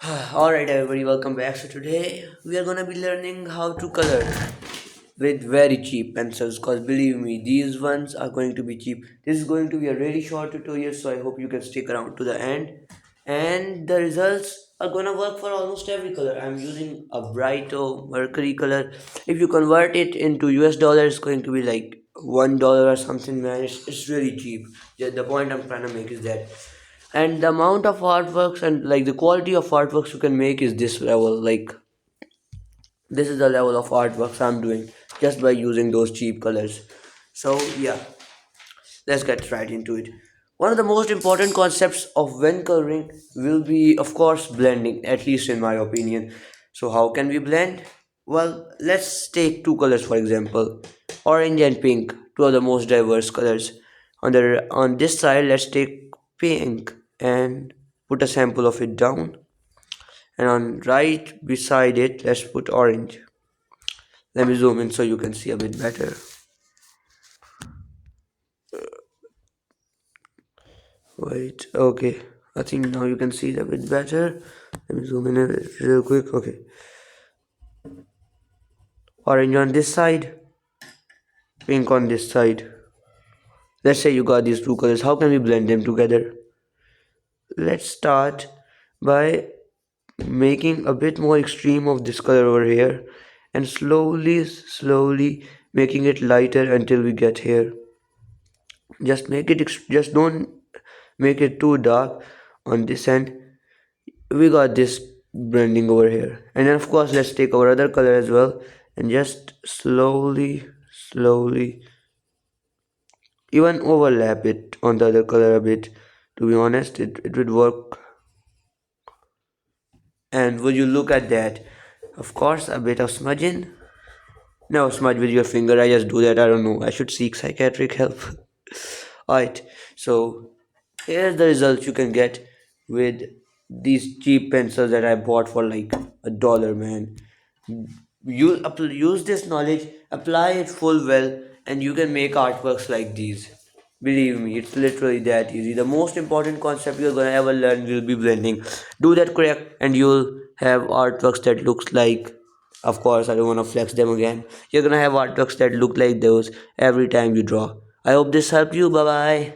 Alright, everybody, welcome back. So, today we are gonna be learning how to color with very cheap pencils because believe me, these ones are going to be cheap. This is going to be a really short tutorial, so I hope you can stick around to the end. And the results are gonna work for almost every color. I'm using a Brighto Mercury color. If you convert it into US dollar, it's going to be like $1 or something, man. It's really cheap. Yeah, the point I'm trying to make is that, and the amount of artworks and like the quality of artworks you can make is this level. Like, this is the level of artworks I'm doing just by using those cheap colors. So yeah, let's get right into it. One of the most important concepts of when coloring will be, of course, blending, at least in my opinion. So how can we blend? Well, let's take two colors for example, orange and pink, two of the most diverse colors. On this side, let's take pink and put a sample of it down, and on right beside it, let's put orange. Let me zoom in so you can see a bit better. Wait, okay. I think now you can see it a bit better. Let me zoom in a bit real quick. Okay. Orange on this side, pink on this side. Let's say you got these two colors. How can we blend them together? Let's start by making a bit more extreme of this color over here and slowly making it lighter until we get here. Just don't make it too dark on this end. We got this blending over here, and then of course let's take our other color as well and just slowly even overlap it on the other color a bit. To be honest, it would work. And would you look at that, of course a bit of smudging. No, smudge with your finger, I just do that. I don't know, I should seek psychiatric help. Alright, so here's the results you can get with these cheap pencils that I bought for like $1, man. Use this knowledge, apply it full well, and you can make artworks like these. Believe me, it's literally that easy. The most important concept you're gonna ever learn will be blending. Do that correct, and you'll have artworks that looks like. Of course, I don't wanna flex them again. You're gonna have artworks that look like those every time you draw. I hope this helped you. Bye bye.